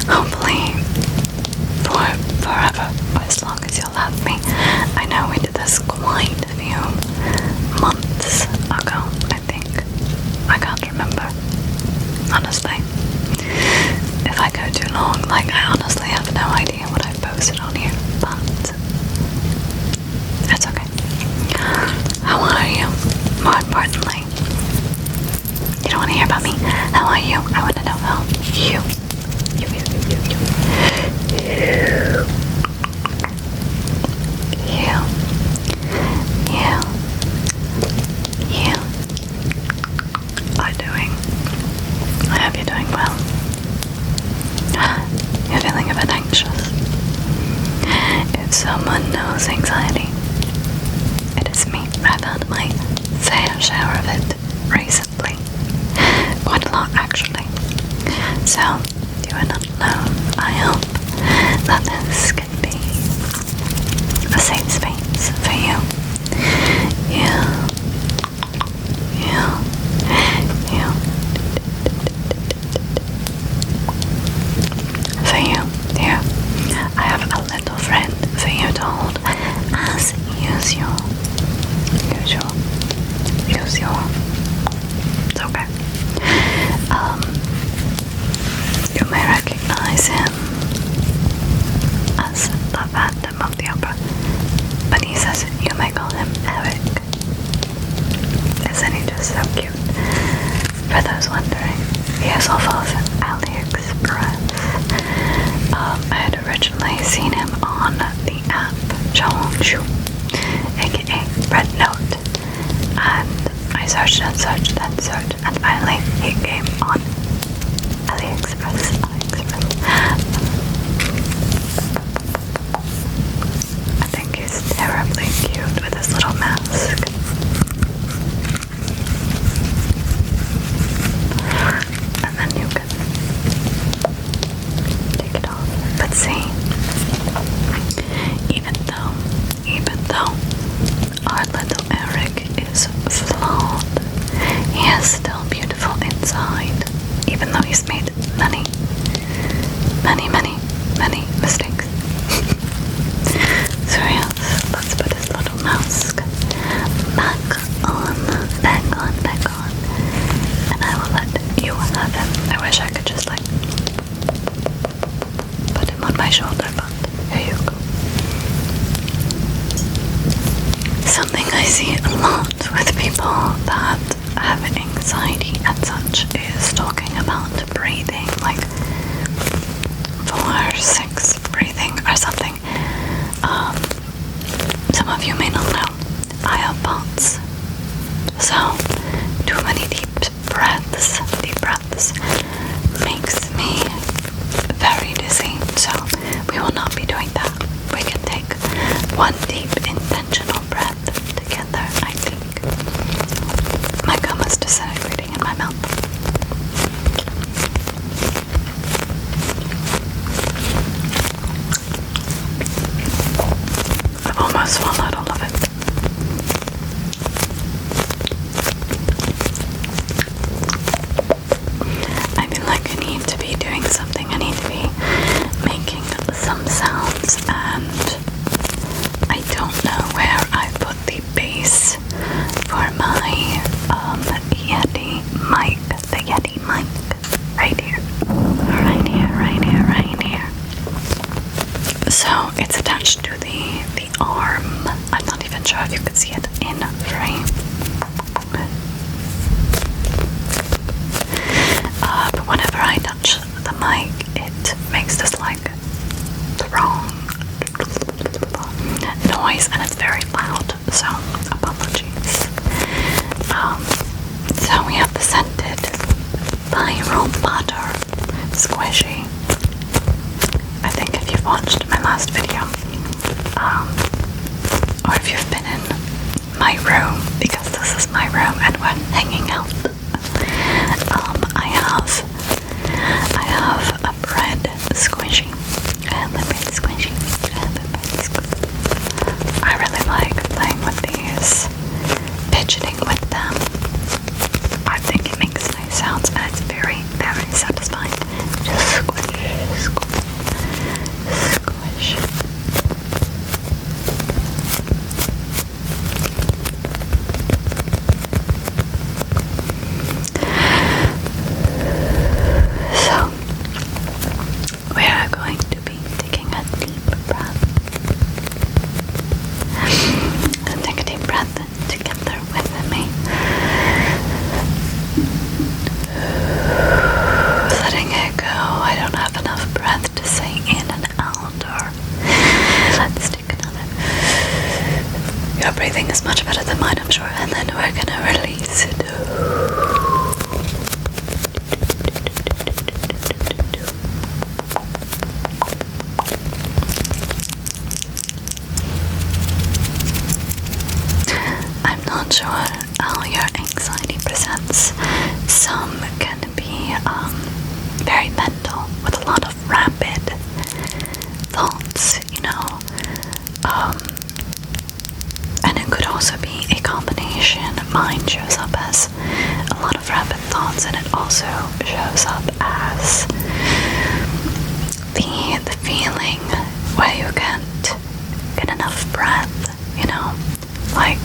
hopefully for forever, as long as you'll have me. I know we did this quite a few months ago, I think. I can't remember, honestly. If I go too long, like, I honestly have no idea what I've posted on here, but it's okay. How are you? More importantly, you don't want to hear about me. How are you? I want to know how you. You are doing. I hope you're doing well. You're feeling a bit anxious. If someone knows anxiety, it is me. I've had my fair share of it recently. Quite a lot, actually. So, you are not alone. I hope that this can be a safe space for you. For you, dear. I have a little friend for you to hold as usual. It's okay. You may recognize him as the Phantom of the Opera, but he says you may call him Eric. Isn't he just so cute? For those wondering, he is off of AliExpress. I had originally seen him on the app Chongju, aka Red Note, and I searched and finally he came on AliExpress. I think he's terribly cute with his little mask. And then you can take it off. But see, even though our little Eric is flawed, he is still beautiful inside, even though he's made many mistakes. So yes, let's put his little mask back on, and I will let you have him. I wish I could just like put him on my shoulder, but here you go. Something I see a lot with people that have anxiety and such is talking about breathing, like 4-6 breathing or something. Some of you may not know, I have POTS, so too many deep breaths makes me very dizzy, so we will not be doing that. We can take one deep intentional breath together, I think. My gum is disintegrating in my mouth. I've almost swallowed all of it. I feel like I need to be doing something. I need to be making some sounds, and I don't know where I put the base for my Yeti mic. The Yeti mic. Right here. So it's attached to the arm. I'm not even sure if you can see it in frame. But whenever I touch the mic, it makes this like wrong noise, and it's very loud, so apologies. So we have the scented viral butter squishy. I think if you've watched my last video, or if you've been in my room, because this is my room and we're hanging out, I have a bread squishy. I really like playing with these, fidgeting with them. I think it makes nice sounds, and it's very, very satisfying. Just squish. then we're gonna release it. I'm not sure how your anxiety presents. Some can be very mental with a lot of rapid thoughts, you know. And it could also be a combination. Mine shows up as a lot of rapid thoughts, and it also shows up as the feeling where you can't get enough breath, you know, like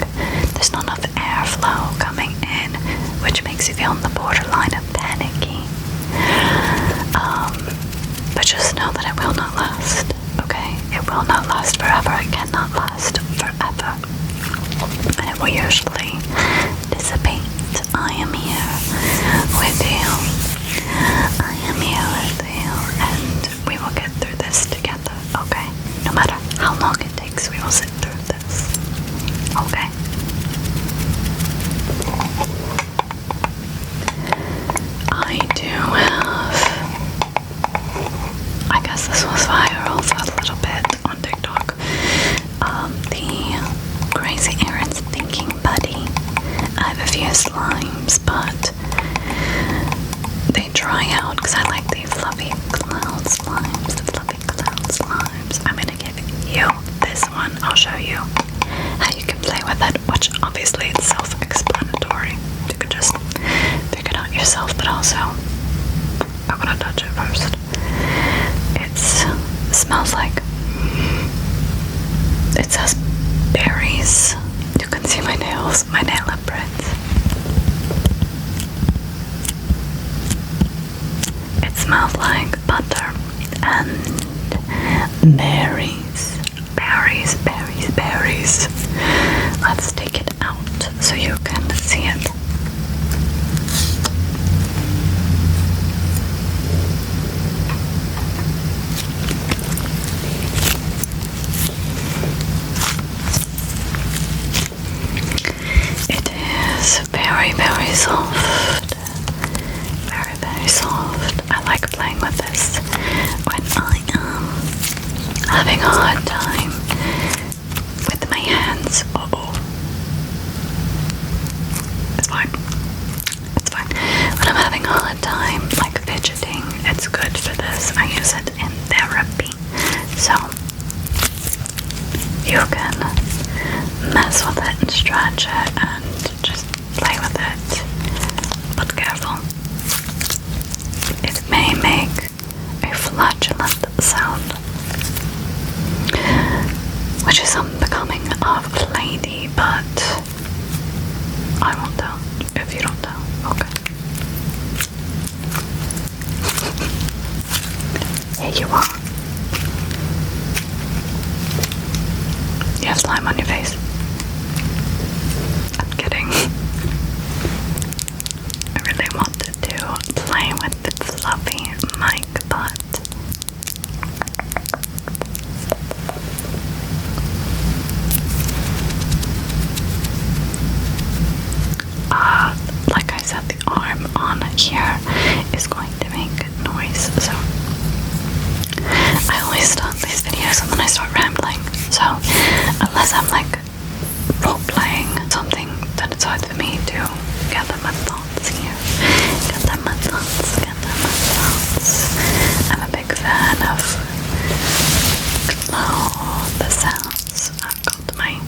there's not enough airflow coming in, which makes you feel on the borderline of panicky. But just know that it will not last, okay? It will not last forever. It cannot last forever. And it will usually dissipate. I am here with you. I am here with you, and we will get through this together, okay? No matter how long it takes, we will sit through this, okay? I do have, I guess this was viral for a little bit on TikTok, the Crazy Aaron's Thinking Buddy. I have a few slimes, but they dry out because I like the fluffy cloud slimes, I'm gonna give you this one. I'll show you how you can play with it, which obviously it's self-explanatory. You could just figure it out yourself, but also I'm gonna touch it first. It smells like, it says berries. You can see my nails, my nail imprints. It smells like butter and berries. Let's take it out so you can see it. It is very soft. Very soft. I like playing with this when I am having a hard time with my hands. It's fine. When I'm having a hard time, like fidgeting, it's good for this. I use it in therapy. So you can mess with it and stretch it and just play with it. But careful. It may make a flatulent sound, which is unbecoming of a lady, but I won't tell if you don't tell, okay? Here you are. You have slime on your face. I'm kidding. I really wanted to play with the fluffy mic, but like I said, the arm on here is going to make noise, so I always start these videos and then I start rambling. So unless I'm like role-playing something, then it's hard for me to gather my thoughts here. Gather my thoughts. I'm a big fan of the sounds. I've got my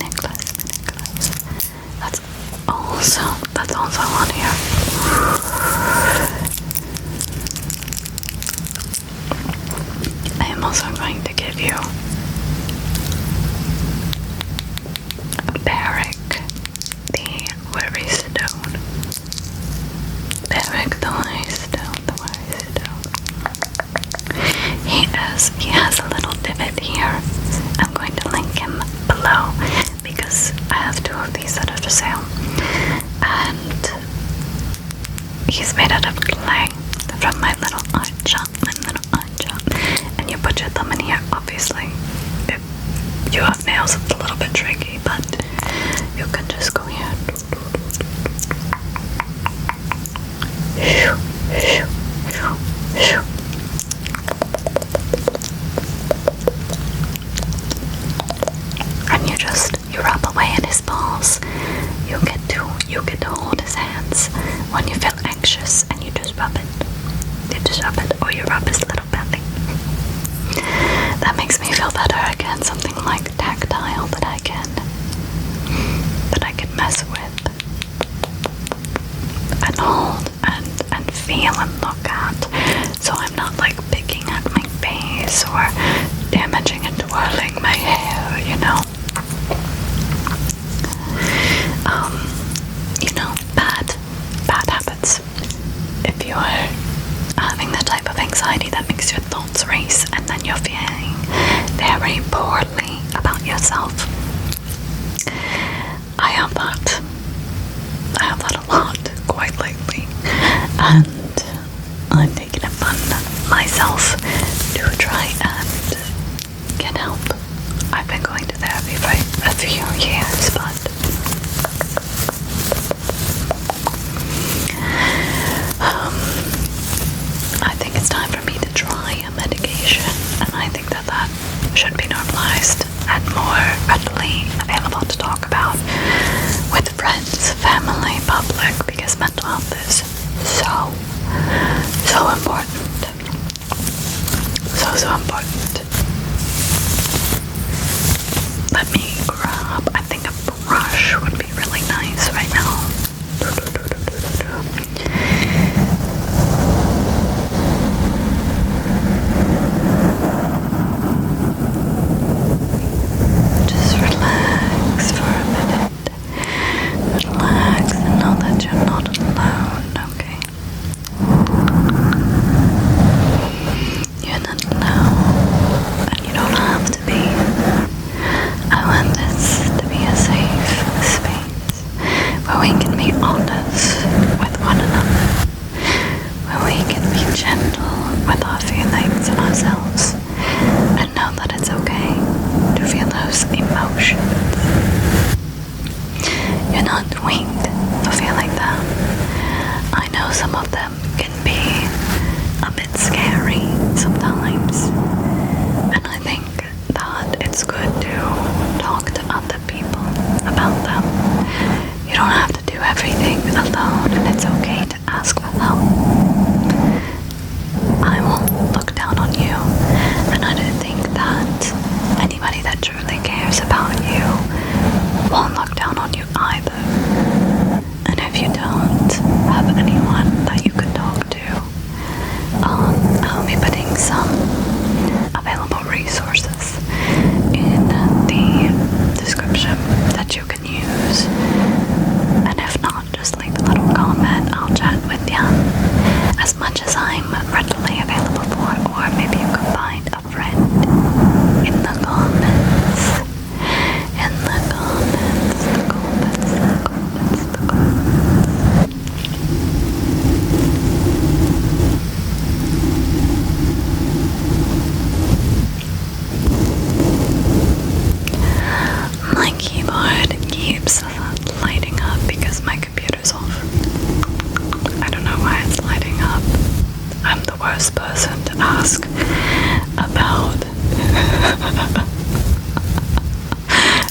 necklace. That's also on here. I am also going to give you Barrick, the worry stone. Barrick, the worry stone. He has a little divot here. I'm going to link him below because I have two of these that are for sale. And he's made out of clay from my little art shop. And you put your thumb in here. Obviously, if you have nails, it's a little bit tricky, but you get to hold his hands when you feel anxious, and you just rub it. You just rub it, or you rub his little belly. That makes me feel better again. Something like tactile that I can mess with and hold and feel and look at. So I'm not like picking at my face or damaging and twirling my hair, you know. Bad habits. If you're having the type of anxiety that makes your thoughts race and then you're feeling very poorly about yourself, I have that a lot quite lately, and I'm taking it upon myself to try and get help. I've been going to therapy for a few years, but I think it's time for me to try a medication, and I think that should be normalized and more readily available to talk about with friends, family, public, because mental health is so important. So important. Let me grab, I think a brush would be really nice right now. Just relax for a minute. Relax and know that you're not alone, okay? You're not alone, and you don't have to be. I want this to be a safe space where we can be honest with one another, where we can be gentle with our feelings and ourselves, and know that it's okay to feel those emotions. You're not weak for feeling them. I know some of them can be a bit scary sometimes, and I think that it's good to talk to other people about them. You don't have to do everything alone, and it's okay to ask for help. I won't look down on you, and I don't think that anybody that truly cares about you won't look down on you either. And if you don't have anyone that you could talk to, I'll be putting some available resources in the description that you can use. And if not, just leave a little comment. I'll chat with you as much as I'm readily available for, or maybe you can find a friend in the comments. In the comments, the comments, the comments, the comments. My keyboard keeps lighting up because my computer's off. I don't know why it's lighting up. I'm the worst person to ask about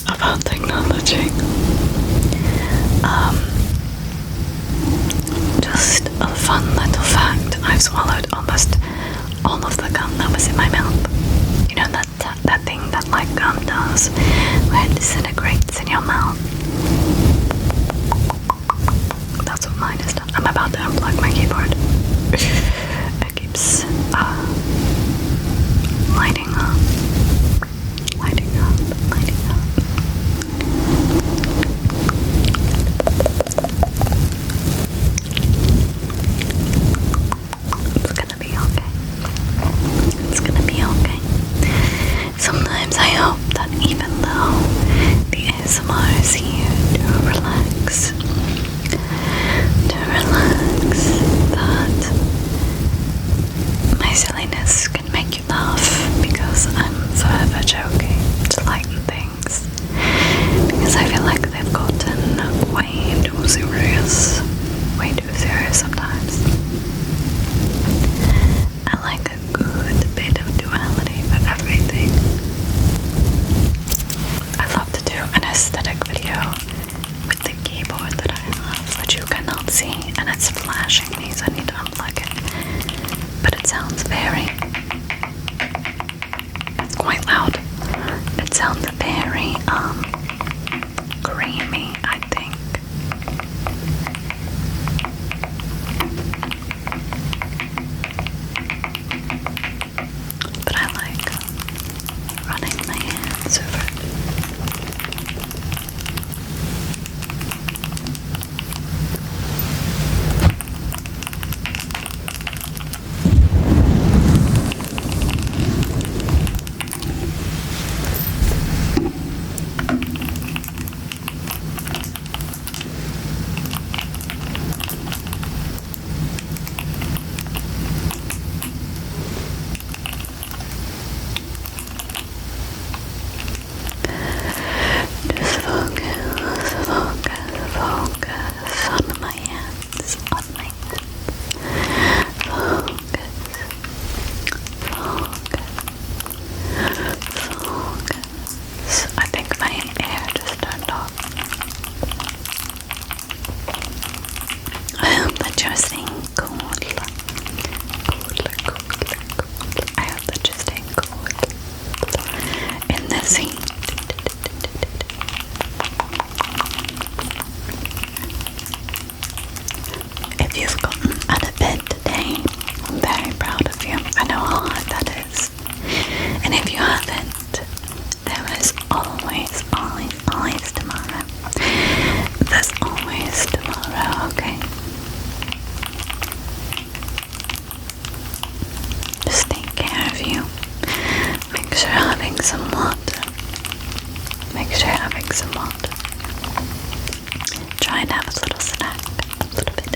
about technology. Just a fun little fact. I've swallowed almost all of the gum that was in my mouth. You know that thing that like gum does, where it disintegrates in your mouth. That's what mine is done. I'm about to unplug my keyboard. It keeps lighting up, lighting up, lighting up. It's gonna be okay. It's gonna be okay. Sometimes I hope that even though the ASMR is here to relax, that my silliness can make you laugh, because I'm forever joking to lighten things, because I feel like they've gotten way too serious sometimes. I like a good bit of duality with everything. I love to do an aesthetic video with the keyboard that I have. sounds very, it's quite loud. It sounds very, creamy, I think. But I like running my hands over it. Just focus on my hands, on my hands. Focus. I think my hair just turned off. I hope that you're staying cooler. I hope that you're staying cool in this heat. If you've gotten out of bed today, I'm very proud of you. I know how hard that is. And if you haven't, there is always tomorrow. There's always tomorrow, okay? Just take care of you. Make sure you're having some water. Make sure you're having some water. Try and have a little snack. A little bit.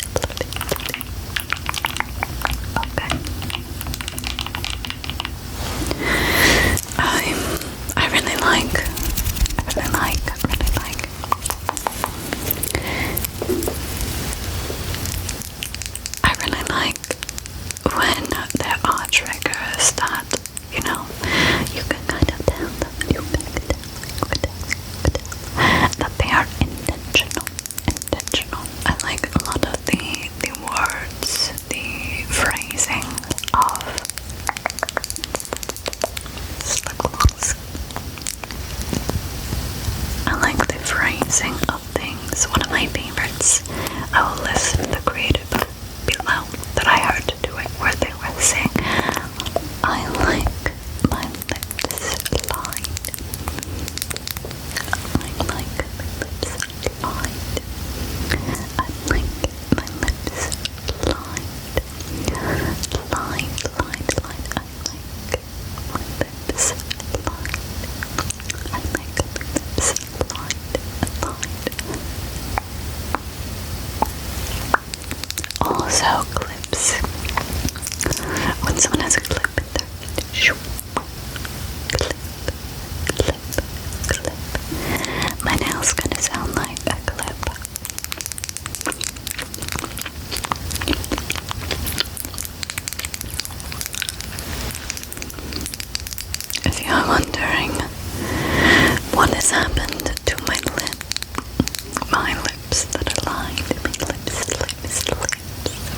Okay. I really like when there are triggers that, you know, you can kind of tell that they are intentional. I like a lot of the words, the phrasing of lip gloss. I like the phrasing of things. One of my favorites, I will list the creative below that I heard do it, where they were saying, I like my lips lined. I like my lips lined. I like my lips lined. I like my lips lined. I like my lips lined. Also clips. When someone has a clip in their clip. My nail's gonna sound like a clip. If you're wondering what has happened to my lips that are lined,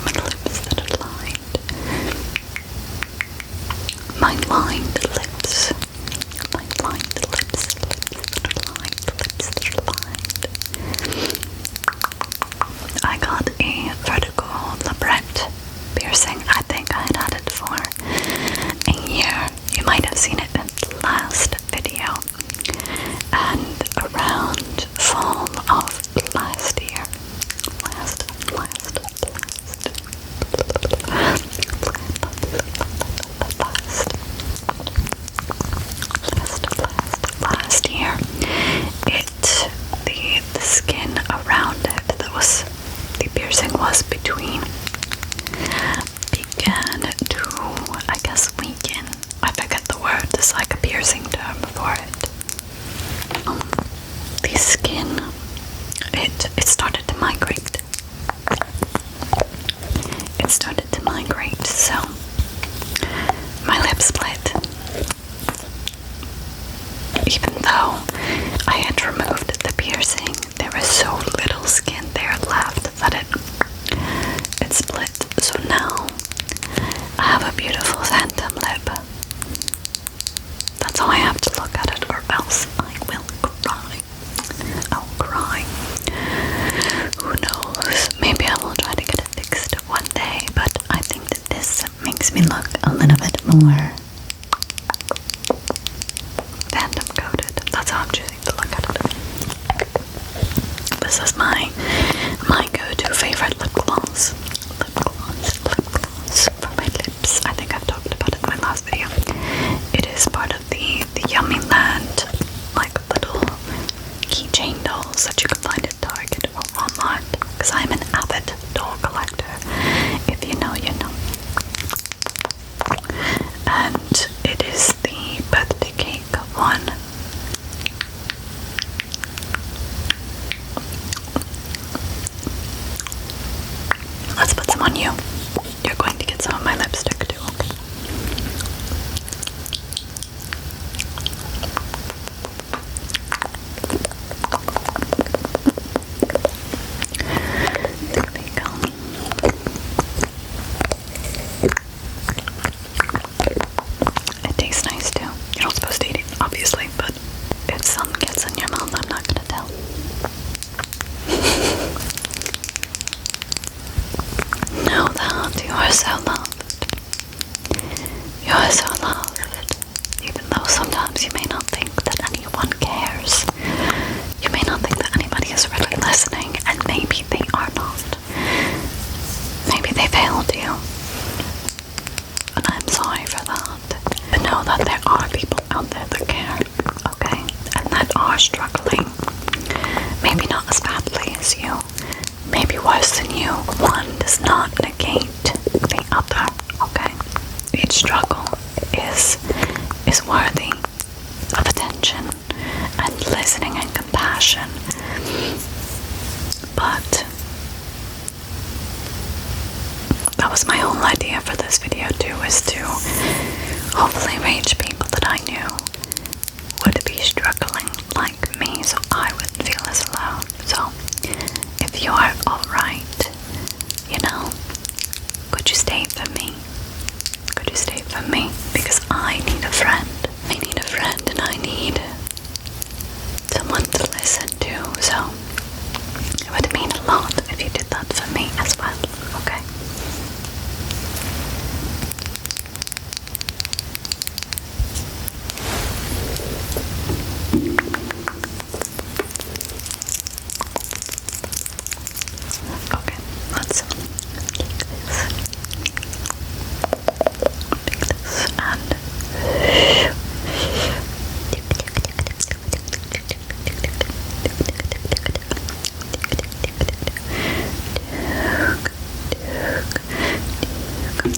my lips that are lined, my lined lips that are lined. I got a vertical labret piercing. I think I had it for a year. You might have seen it in the last video. And around fall of last year, last year, the skin around it that was the piercing was between began to, I guess, weaken. I forget the word. There's like a piercing term for it. The skin, it started to migrate. So my lip split. Even though I had removed the piercing, there was so little skin there left that it split. So now I have a beautiful phantom lip. That's how I have to look at it, or else I will cry. I'll cry. Who knows? Maybe I will try to get it fixed one day, but I think that this makes me look a little bit more phantom coated. That's how I'm choosing to look at it. This is my go-to favorite lip gloss. Lip gloss for my lips. I think I've talked about it in my last video. It is part of the Yummy Land, like little keychain dolls that you can find at Target or online. Because I'm an avid doll collector. If you know, you know. And it is the birthday cake one. Let's put some on you. You're going to get some of my lipstick too, okay? There we go. It tastes nice too. You're not supposed to eat it, obviously, but if some gets in your mouth, I'm not gonna tell. Know that you are so loved. You are so loved. Even though sometimes you may not think that anyone cares. You may not think that anybody is really listening, and maybe they are not. Maybe they failed you. And I'm sorry for that. But know that there are people out there that care, okay? And that are struggling. Maybe not as badly as you. Maybe worse than you. One does not negate the other, okay? Each struggle is worthy of attention and listening and compassion. But that was my whole idea for this video too, is to hopefully reach people that I knew would be struggling like me, so I wouldn't feel as alone. So if you are alright, you know, could you stay for me? Could you stay for me? Because I need a friend. I need a friend, and I need someone to listen to. So it would mean a lot if you did that for me as well, okay? Okay, let's take this and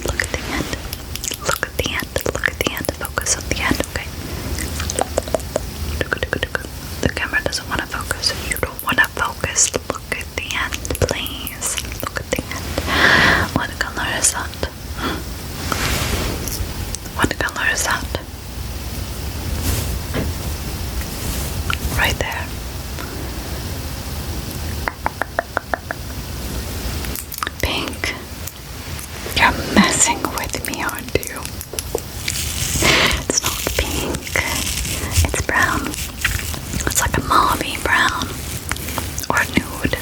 look at the end. Look at the end. Look at the end. Focus on the end, okay? The camera doesn't want to focus. You don't want to focus. Look at the end, please. Look at the end. What color is that? What color is that? Right there. Pink. You're messing with me, aren't you? It's not pink. It's brown. It's like a mauvey brown. Or nude.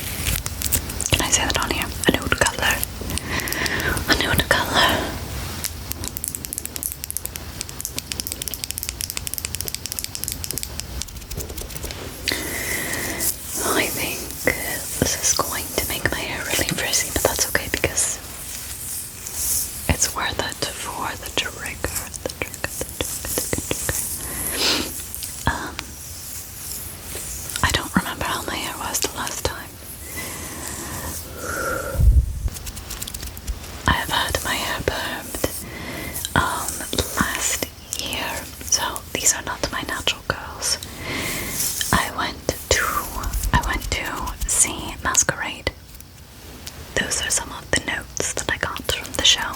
Can I say that on here? A nude color. A nude color. I think this is going to make my hair really frizzy, but that's okay because it's worth it for the trigger. I don't remember how my hair was the last time. I have had my hair permed last year, so these are not my natural curls. I went to see Masquerade. Those are some of the notes that I got from the show.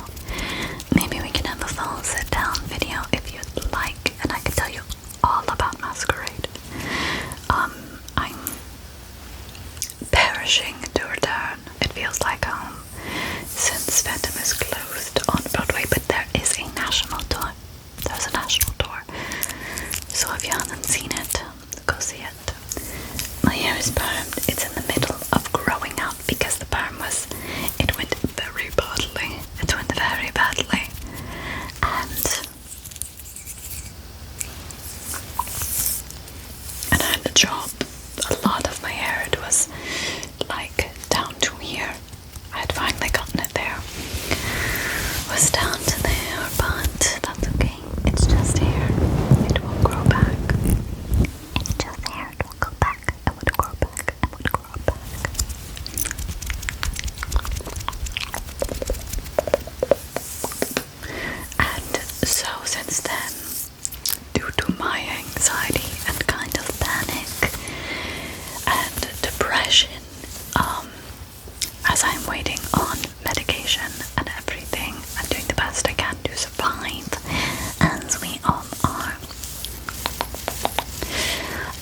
Maybe we can have a full sit down video if you'd like, and I can tell you all about Masquerade. I'm perishing to return. It feels like home since Phantom is closed on Broadway, but there is a So since then, due to my anxiety and kind of panic and depression, as I'm waiting on medication and everything, I'm doing the best I can to survive, as we all are.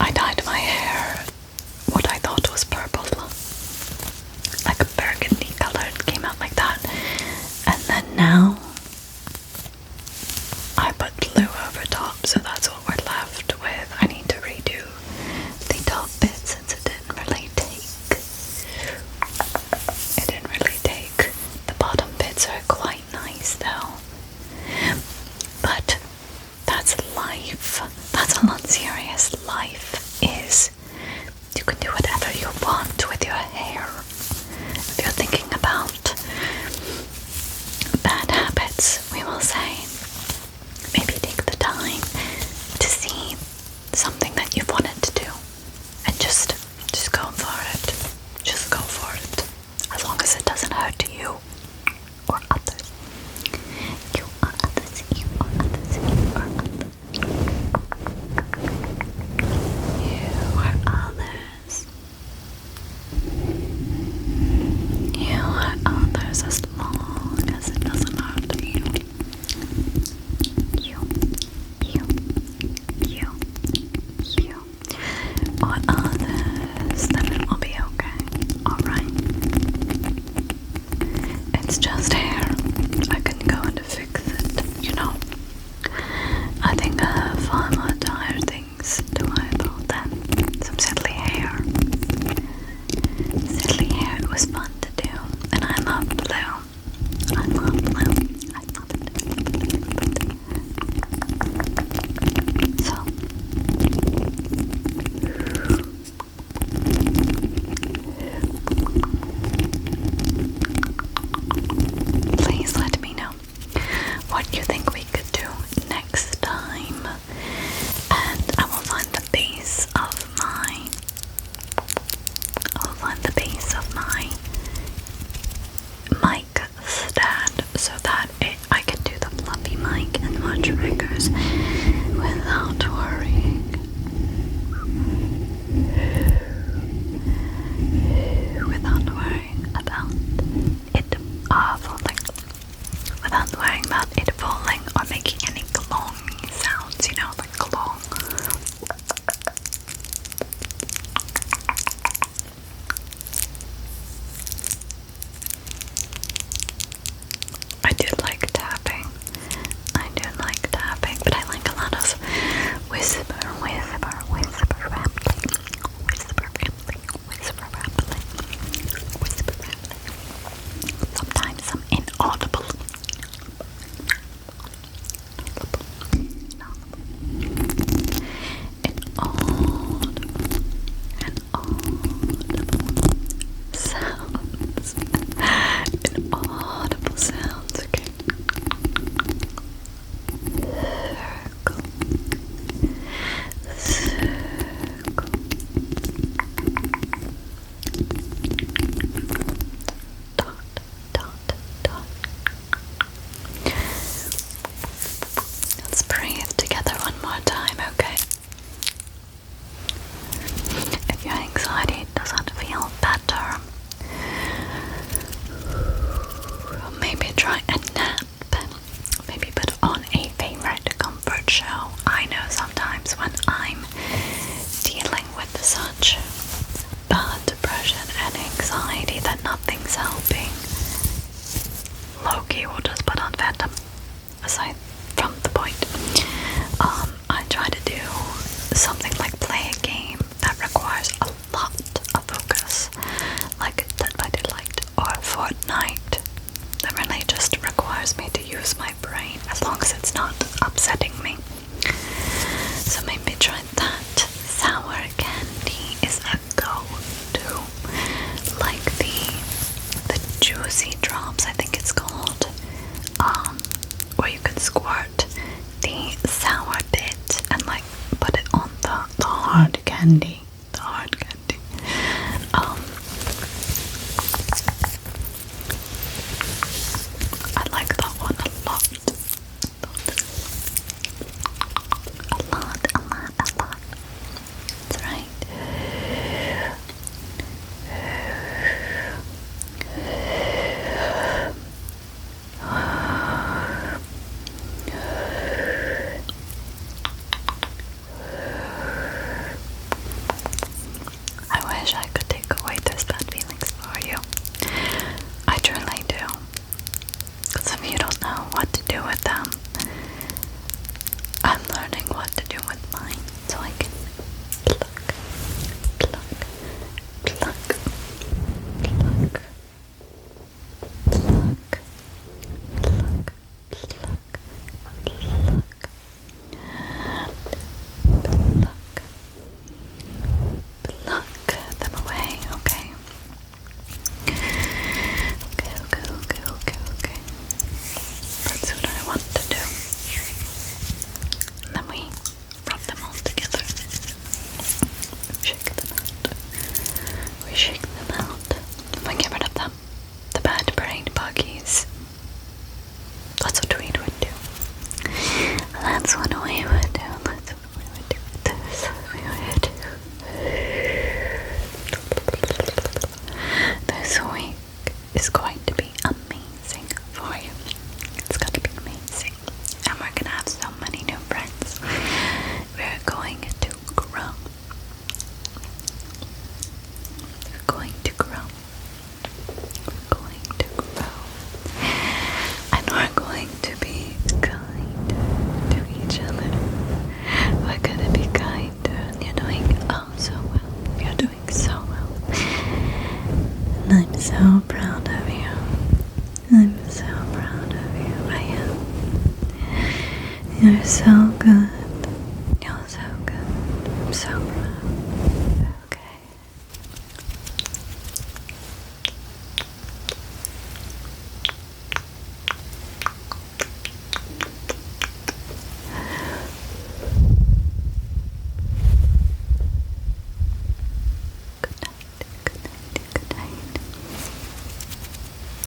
I dyed my hair what I thought was purple, like a burgundy color. It came out like that, and then now I put glue over top, so that's what we're left with. I need to redo the top bit since it didn't really take. The bottom bits are quite nice though. But that's life. That's how unserious life is. You can do whatever you want with your hair. If you're thinking about bad habits, we will say, maybe take the time to see something that you've wanted to do and just go for it. Just go for it. As long as it doesn't hurt you or others. You are others, you are others, you are others. You are others. You are others as long as it doesn't hurt you. You or others, then it will be okay. Alright? It's just hair. I can go and fix it, you know. I think I have far more dire things to worry about than some silly hair. Silly hair, it was fun to do, and I love blue. I love blue. I love it. So, please let me know what you think we could do next time, and I will find the base of my mic stand so that I can do the fluffy mic and more triggers without worrying. Without worrying about it falling. Without worrying about it falling or making any glowing sounds, you know, like glong. I do like tapping, but I like a lot of whisper rambling. Sometimes some inaudible. Inaudible sounds, okay. Circle. Dot. Let's breathe together one more time, okay? If your anxiety doesn't feel better, maybe try a nap. Maybe put on a favorite comfort show. I know sometimes when I'm dealing with such bad depression and anxiety that nothing's helping, low-key will just put on Phantom. Aside from the point, I try to do something like play a game that requires a lot of focus, like Dead by Daylight or Fortnite, that really just requires me to use my brain as long as it's not upsetting me. So maybe try that. Sour candy is a go-to, like the juicy drops, I think it's called, where you can squirt the sour bit and like put it on the hard candy. I like that one a lot. You're so good. You're so good. I'm so proud.